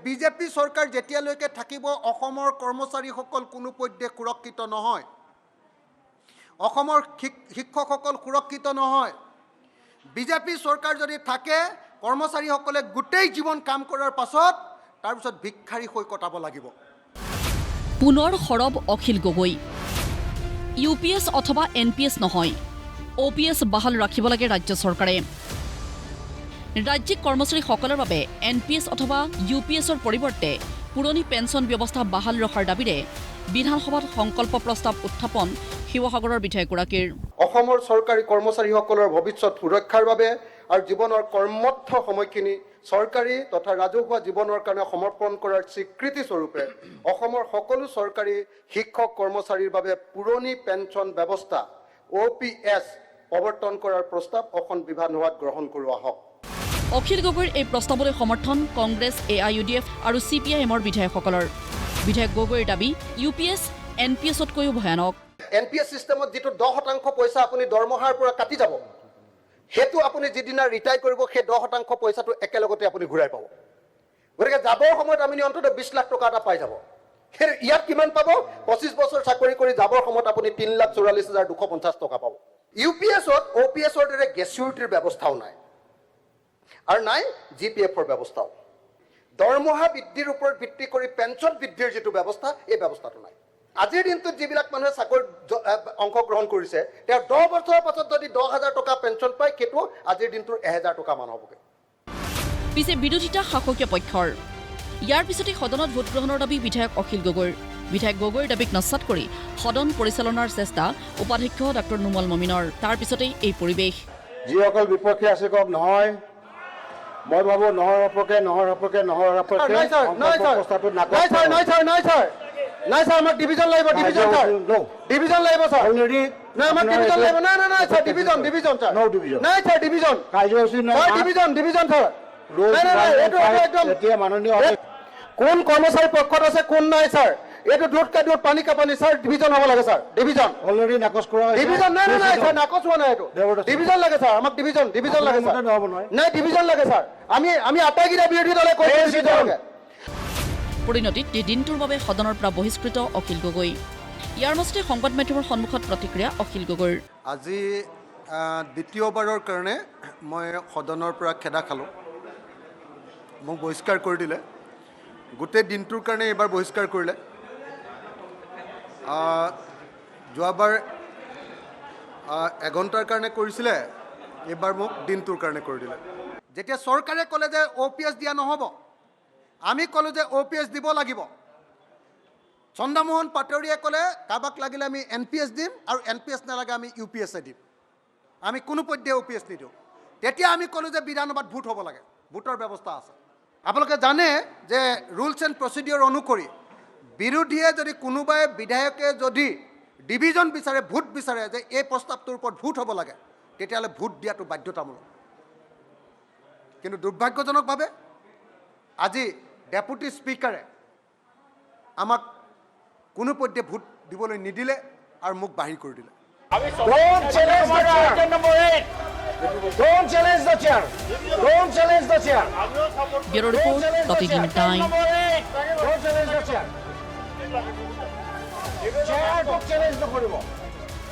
BJP চৰকাৰ যেতিয়ালৈকে থাকিব অসমৰ কৰ্মচাৰীসকল কোনো পধ্যে সুৰক্ষিত নহয়। অসমৰ শিক্ষকসকল সুৰক্ষিত নহয়। বিজেপি চৰকাৰ যদি থাকে কৰ্মচাৰীসকলে গোটেই জীৱন কাম কৰাৰ পাছত তাৰপিছত ভিক্ষাৰী হৈ কটাব লাগিব। পুনৰ সৰব অখিল গগৈ। UPS অথবা NPS নহয়, OPS বাহাল ৰাখিব লাগে ৰাজ্য চৰকাৰে। ৰাজ্যিক কৰ্মচাৰীসকলৰ বাবে NPS অথবা UPSৰ পৰিৱৰ্তে পুৰণি পেঞ্চন ব্যৱস্থা বাহাল ৰখাৰ দাবীৰে বিধানসভাত সংকল্প প্ৰস্তাৱ উত্থাপন শিৱসাগৰৰ বিধায়কগৰাকীৰ। অসমৰ চৰকাৰী কৰ্মচাৰীসকলৰ ভৱিষ্যত সুৰক্ষাৰ বাবে আৰু জীৱনৰ কৰ্মঠ সময়খিনি চৰকাৰী তথা ৰাজহুৱা জীৱনৰ কাৰণে সমৰ্পণ কৰাৰ স্বীকৃতি স্বৰূপে অসমৰ সকলো চৰকাৰী শিক্ষক কৰ্মচাৰীৰ বাবে পুৰণি পেঞ্চন ব্যৱস্থা OPS প্ৰৱৰ্তন কৰাৰ প্ৰস্তাৱ অসম বিধানসভাত গ্ৰহণ কৰোৱা হওক। অখিল গগৈৰ এই প্ৰস্তাৱলৈ সমৰ্থন কংগ্ৰেছ, AIUDF আৰু CPIMৰ বিধায়কসকলৰ। বিধায়ক গগৈৰ দাবী UPS NPSতকৈও ভয়ানক। NPS চিষ্টেমত যিটো 10% পইচা আপুনি দৰমহাৰ পৰা কাটি যাব, সেইটো আপুনি যিদিনা ৰিটায়াৰ কৰিব সেই 10% পইচাটো একেলগতে আপুনি ঘূৰাই পাব। গতিকে যাবৰ সময়ত আপুনি অন্ততঃ 20 লাখ টকা এটা পাই যাব। সেই ইয়াত কিমান পাব? 25 বছৰ চাকৰি কৰি যাবৰ সময়ত আপুনি 3,44,250 টকা পাব। UPSত OPSৰ দৰে গ্ৰেচুইটিৰ ব্যৱস্থাও নাই আৰু নাই GPFৰ ব্যৱস্থাও। দৰমহা বৃদ্ধিৰ ওপৰত ভিত্তি কৰি পেঞ্চন বৃদ্ধিৰ যিটো ব্যৱস্থা এই ব্যৱস্থাটো নাই। আজিৰ দিনটোত যিবিলাক মানুহে চাকৰিত অংশগ্ৰহণ কৰিছে তেওঁ 10 বছৰৰ পাছত যদি 10,000 টকা পেঞ্চন পায় সেইটো আজিৰ দিনটোৰ 1,000 টকা মান হ'বগৈ। পিছে বিৰোধিতা শাসকীয় পক্ষৰ। ইয়াৰ পিছতে সদনত ভোট গ্ৰহণৰ দাবী বিধায়ক অখিল গগৈৰ। বিধায়ক গগৈৰ দাবীক নস্যাৎ কৰি সদন পৰিচালনাৰ চেষ্টা উপাধ্যক্ষ ডক্টৰ নুমল মমিনৰ। তাৰ পিছতেই এই পৰিৱেশ। যিসকল বিপক্ষে আছে কওক নহয়, মই ভাবো নহয় সপক্ষে নাই স্যার আমাক ডিভিজন লাগিব, ডিভিজন স্যার, ডিভিজন লাগিব স্যার, নাই আমাক ডিভিজন লাগিব, না স্যার ডিভিজন স্যার, নাই স্যার ডিভিজন কাৰ্যসূচী ডিভিজন স্যাৰ, নাই এইটো একদম এতিয়া মাননীয় কোন কৰ্মচাৰী পক্ষত আছে কোন নাই স্যাৰ, এইটো দুধ পানী কাপানি স্যাৰ, ডিভিজন হ'ব লাগে স্যাৰ, ডিভিজন অলৰেডি নাকচ কৰা হৈছে। ডিভিজন নাই স্যাৰ, নাকচ হোৱা নাই, এইটো ডিভিজন লাগে স্যাৰ, আমাক ডিভিজন লাগে স্যাৰ, নাই ডিভিজন লাগে স্যাৰ, আমি আটাইকেইটা বিৰোধী দলে কৈছো। পৰিণতিত দিনটোৰ বাবে সদনৰ পৰা বহিষ্কৃত অখিল গগৈ। ইয়াৰ মাজতে সংবাদ মাধ্যমৰ সন্মুখত প্ৰতিক্ৰিয়া অখিল গগৈৰ। আজি দ্বিতীয়বাৰৰ কাৰণে মই সদনৰ পৰা খেদা খালোঁ। মোক বহিষ্কাৰ কৰি দিলে, গোটেই দিনটোৰ কাৰণে এইবাৰ বহিষ্কাৰ কৰিলে। যোৱাবাৰ 1 ঘণ্টাৰ কাৰণে কৰিছিলে, এইবাৰ মোক দিনটোৰ কাৰণে কৰি দিলে। যেতিয়া চৰকাৰে ক'লে যে OPS দিয়া নহ'ব, আমি ক'লোঁ যে OPS দিব লাগিব। চন্দ্ৰমোহন পাটোৱাৰীয়ে ক'লে কাৰোবাক লাগিলে আমি NPS দিম আৰু NPS নালাগে আমি UPS দিম, আমি কোনো পধ্যে OPS নিদিওঁ। তেতিয়া আমি ক'লোঁ যে বিধানসভাত ভোট হ'ব লাগে, ভোটৰ ব্যৱস্থা আছে। আপোনালোকে জানে যে ৰুলছ এণ্ড প্ৰচিডিঅ'ৰ অনুসৰি বিৰোধীয়ে যদি কোনোবাই বিধায়কে যদি ডিভিজন বিচাৰে, ভোট বিচাৰে যে এই প্ৰস্তাৱটোৰ ওপৰত ভোট হ'ব লাগে, তেতিয়াহ'লে ভোট দিয়াটো বাধ্যতামূলক। কিন্তু দুৰ্ভাগ্যজনকভাৱে আজি ডেপুটি স্পীকাৰে আমাক কোনো পধ্যে ভোট দিবলৈ নিদিলে আৰু মোক বাহিৰ কৰি দিলে। ব্যুৰ' ৰিপৰ্ট, প্ৰতিদিন টাইম। চ্যালেঞ্জ নকৰিব।